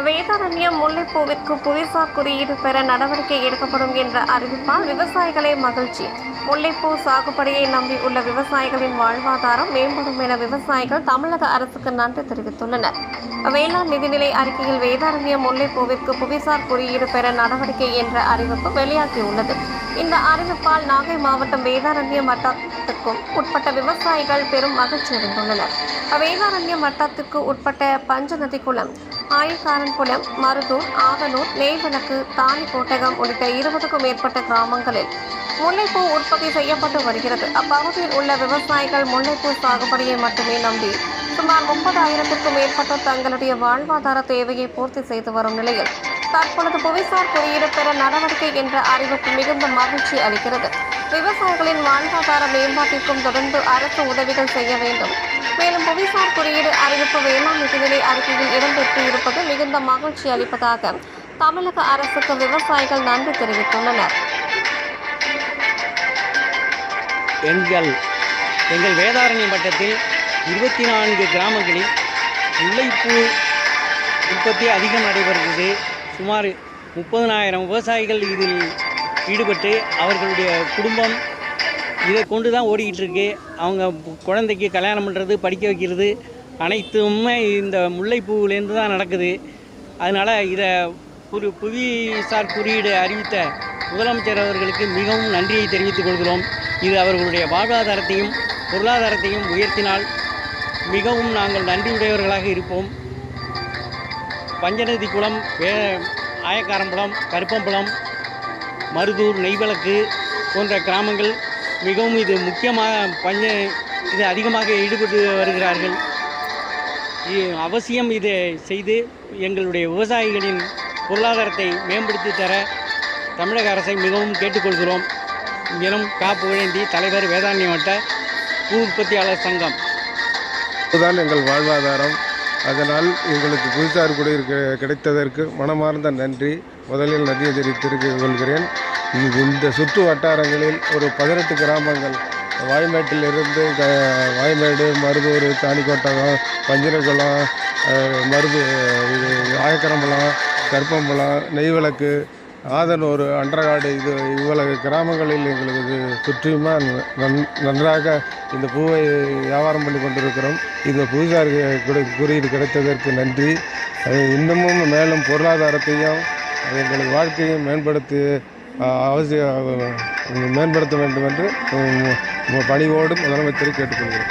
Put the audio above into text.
வேதாரண்யம் முல்லைப்பூவிற்கு புவிசார் குறியீடு பெற நடவடிக்கை எடுக்கப்படும் என்ற அறிவிப்பால் விவசாயிகளே மகிழ்ச்சி. முல்லைப்பூ சாகுபடியை நம்பி உள்ள விவசாயிகளின் வாழ்வாதாரம் மேம்படும் என விவசாயிகள் தமிழக அரசுக்கு நன்றி தெரிவித்துள்ளனர். வேளாண் நிதிநிலை அறிக்கையில் வேதாரண்யம் முல்லைப்பூவிற்கு புவிசார் குறியீடு பெற நடவடிக்கை என்ற அறிவிப்பு வெளியாகியுள்ளது. இந்த அறிவிப்பால் நாகை மாவட்டம் வேதாரண்யம் வட்டத்துக்கும் உட்பட்ட விவசாயிகள் பெரும் மகிழ்ச்சி அடைந்துள்ளனர். வேதாரண்யம் வட்டத்திற்கு உட்பட்ட பஞ்சநதிக்குளம், ஆயிக்காரன்புலம், மருதூர், ஆதனூர், நெய்விளக்கு, தானிக்கோட்டகம் உள்ளிட்ட 20க்கும் மேற்பட்ட கிராமங்களில் முல்லைப்பூ உற்பத்தி செய்யப்பட்டு வருகிறது. அப்பகுதியில் உள்ள விவசாயிகள் முல்லைப்பூ சாகுபடியை மட்டுமே நம்பி சுமார் 30,000க்கும் மேற்பட்டோர் தங்களுடைய வாழ்வாதார தேவையை பூர்த்தி செய்து வரும் நிலையில் தற்பொழுது புவிசார் குறியீடு பெற நடவடிக்கை என்ற அறிவிப்பு மிகுந்த மகிழ்ச்சி அளிக்கிறது. விவசாயிகளின் வாழ்வாதார மேம்பாட்டிற்கும் தொடர்ந்து அரசு உதவிகள் செய்ய வேண்டும். மேலும் புவிசார் குறியீடு அறிவிப்பு வேளாண் நிதிநிலை அறிக்கையில் இடம்பெற்று இருப்பது மிகுந்த மகிழ்ச்சி அளிப்பதாக தமிழக அரசுக்கு விவசாயிகள் நன்றி தெரிவித்துள்ளனர். எங்கள் வேதாரண்யம் வட்டத்தில் 24 கிராமங்களில் முல்லைப்பூ உற்பத்தி அதிகம் நடைபெறுகிறது. சுமார் 30,000 விவசாயிகள் இதில் ஈடுபட்டு அவர்களுடைய குடும்பம் இதை கொண்டு தான் ஓடிக்கிட்டு இருக்கு. அவங்க குழந்தைக்கு கல்யாணம் பண்ணுறது, படிக்க வைக்கிறது அனைத்துமே இந்த முல்லைப்பூவிலேருந்து தான் நடக்குது. அதனால் இதை புவிசார் குறியீடு அறிவித்த முதலமைச்சர் அவர்களுக்கு மிகவும் நன்றியை தெரிவித்துக் கொள்கிறோம். இது அவர்களுடைய வாழ்வாதாரத்தையும் பொருளாதாரத்தையும் உயர்த்தினால் மிகவும் நாங்கள் நன்றியுடையவர்களாக இருப்போம். பஞ்சநதி குளம், ஆயக்காரம்பலம், கருப்பம்பலம், மருதூர், நெய்விளக்கு போன்ற கிராமங்கள் மிகவும் இது முக்கியமாக இது அதிகமாக ஈடுபட்டு வருகிறார்கள். அவசியம் இதை செய்து எங்களுடைய விவசாயிகளின் பொருளாதாரத்தை மேம்படுத்தி தர தமிழக அரசை மிகவும் கேட்டுக்கொள்கிறோம். தினம் புகழேந்தி, தலைவர், வேதாரண்யம் வட்ட பூ உற்பத்தியாளர் சங்கம். இதுதான் எங்கள் வாழ்வாதாரம். அதனால் எங்களுக்கு புவிசார் குறியீடு கிடைத்ததற்கு மனமார்ந்த நன்றி. முதலில் நன்றியை தெரிவித்துக் கொள்கிறேன். இந்த சுற்று வட்டாரங்களில் ஒரு 18 கிராமங்கள், வாய்மேட்டிலிருந்து வாய்மேடு, மருதூர், தானிக்கோட்டகம், பஞ்சனகுளம், ஆயக்கரம்பலம், கருப்பம்பலம், நெய்விளக்கு, ஆதனூர், அன்றகாடு, இவ்வளவு கிராமங்களில் எங்களுக்கு சுற்றியுமா நன்றாக இந்த பூவை வியாபாரம் பண்ணி கொண்டிருக்கிறோம். இந்த புவிசார் குறியீடு கிடைத்ததற்கு நன்றி. இன்னமும் மேலும் பொருளாதாரத்தையும் எங்களது வாழ்க்கையை மேம்படுத்த வேண்டும் என்று பணிவோடு முதலமைச்சரை கேட்டுக்கொள்கிறேன்.